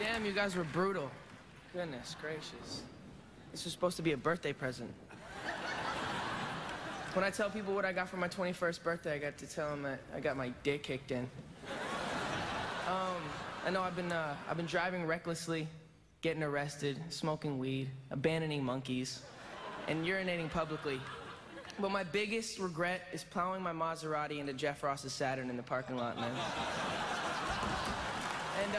Damn, you guys were brutal. Goodness gracious. This was supposed to be a birthday present. When I tell people what I got for my 21st birthday, I got to tell them that I got my dick kicked in. I know I've been driving recklessly, getting arrested, smoking weed, abandoning monkeys, and urinating publicly. But my biggest regret is plowing my Maserati into Jeff Ross's Saturn in the parking lot, man. And,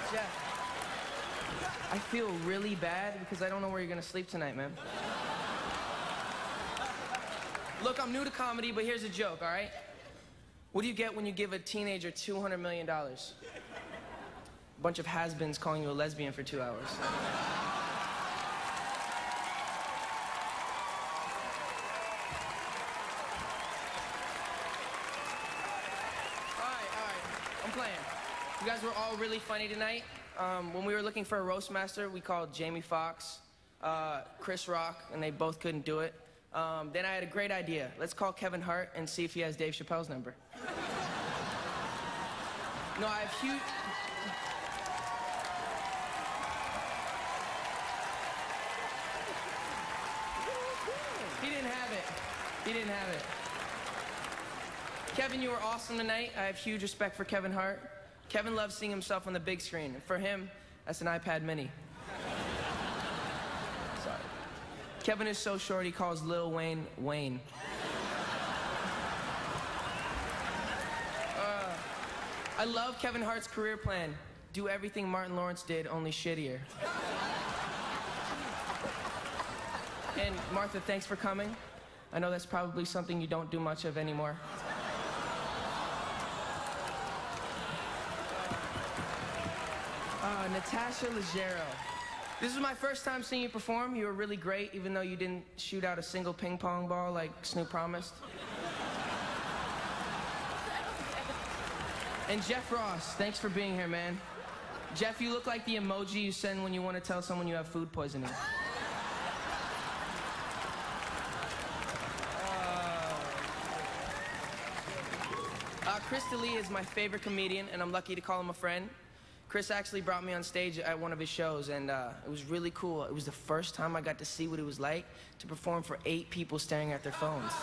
Jeff, I feel really bad because I don't know where you're gonna sleep tonight, man. Look, I'm new to comedy, but here's a joke, all right? What do you get when you give a teenager $200 million? A bunch of has-beens calling you a lesbian for 2 hours. All right, I'm playing. You guys were all really funny tonight. When we were looking for a roast master, we called Jamie Foxx, Chris Rock, and they both couldn't do it. Then I had a great idea. Let's call Kevin Hart and see if he has Dave Chappelle's number. No, I have huge... He didn't have it. He didn't have it. Kevin, you were awesome tonight. I have huge respect for Kevin Hart. Kevin loves seeing himself on the big screen, and for him, that's an iPad mini. Sorry. Kevin is so short, he calls Lil Wayne, Wayne. I love Kevin Hart's career plan. Do everything Martin Lawrence did, only shittier. And Martha, thanks for coming. I know that's probably something you don't do much of anymore. Natasha Leggero. This is my first time seeing you perform. You were really great, even though you didn't shoot out a single ping pong ball like Snoop promised. And Jeff Ross, thanks for being here, man. Jeff, you look like the emoji you send when you want to tell someone you have food poisoning. Chris D'Elia is my favorite comedian, and I'm lucky to call him a friend. Chris actually brought me on stage at one of his shows, and it was really cool. It was the first time I got to see what it was like to perform for 8 people staring at their phones.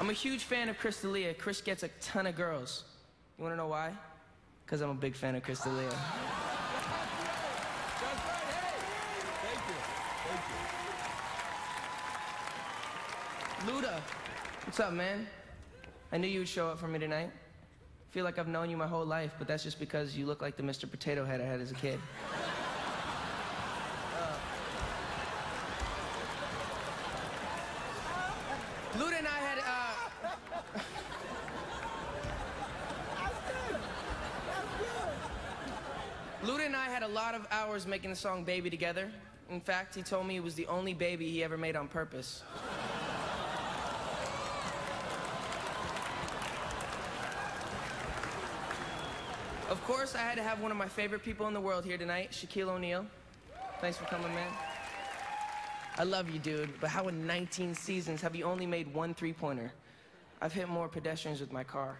I'm a huge fan of Chris D'Elia. Chris gets a ton of girls. You wanna know why? Because I'm a big fan of Chris D'Elia. That's right, hey! Thank you. Luda, what's up, man? I knew you would show up for me tonight. I feel like I've known you my whole life, but that's just because you look like the Mr. Potato Head I had as a kid. Luda and I had, Luda and I had a lot of hours making the song Baby together. In fact, he told me it was the only baby he ever made on purpose. Of course, I had to have one of my favorite people in the world here tonight, Shaquille O'Neal. Thanks for coming, man. I love you, dude, but how in 19 seasons have you only made 1 3-pointer? I've hit more pedestrians with my car.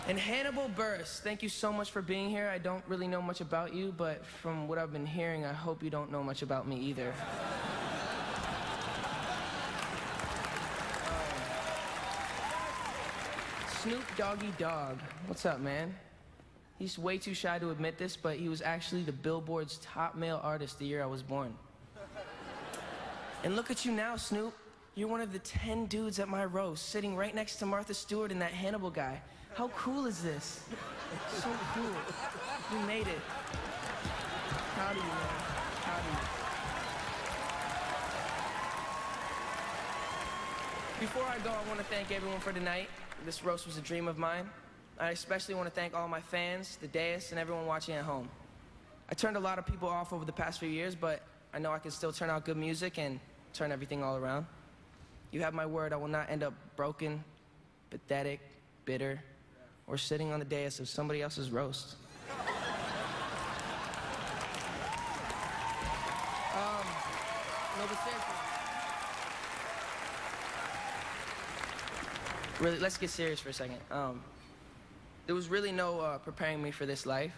And Hannibal Buress, thank you so much for being here. I don't really know much about you, but from what I've been hearing, I hope you don't know much about me either. Snoop Doggy Dogg, what's up, man? He's way too shy to admit this, but he was actually the Billboard's top male artist the year I was born. And look at you now, Snoop. You're one of the 10 dudes at my roast, sitting right next to Martha Stewart and that Hannibal guy. How cool is this? So cool. You made it. Proud of you, man. Proud of you. Before I go, I want to thank everyone for tonight. This roast was a dream of mine. I especially want to thank all my fans, the dais, and everyone watching at home. I turned a lot of people off over the past few years, but I know I can still turn out good music and turn everything all around. You have my word, I will not end up broken, pathetic, bitter, or sitting on the dais of somebody else's roast. No, but seriously. Really, let's get serious for a second. There was really no preparing me for this life.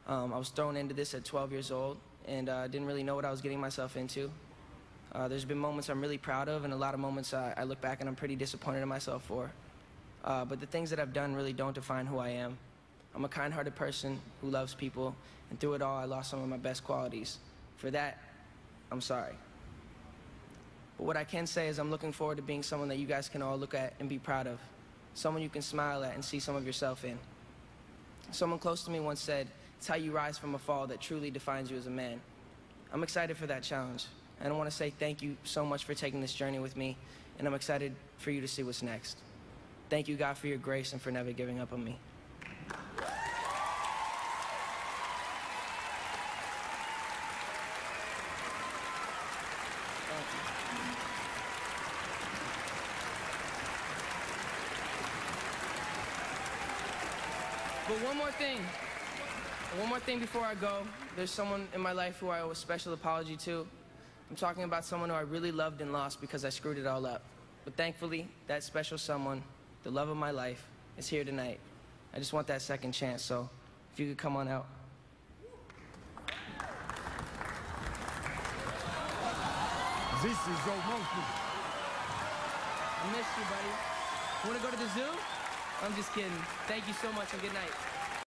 I was thrown into this at 12 years old, and didn't really know what I was getting myself into. There's been moments I'm really proud of, and a lot of moments I look back and I'm pretty disappointed in myself for. But the things that I've done really don't define who I am. I'm a kind-hearted person who loves people, and through it all, I lost some of my best qualities. For that, I'm sorry. But what I can say is I'm looking forward to being someone that you guys can all look at and be proud of. Someone you can smile at and see some of yourself in. Someone close to me once said, "It's how you rise from a fall that truly defines you as a man." I'm excited for that challenge. And I want to say thank you so much for taking this journey with me, and I'm excited for you to see what's next. Thank you, God, for your grace and for never giving up on me. But one more thing before I go. There's someone in my life who I owe a special apology to. I'm talking about someone who I really loved and lost because I screwed it all up. But thankfully, that special someone, the love of my life, is here tonight. I just want that second chance, so if you could come on out. This is your monkey. I missed you, buddy. Want to go to the zoo? I'm just kidding. Thank you so much and good night.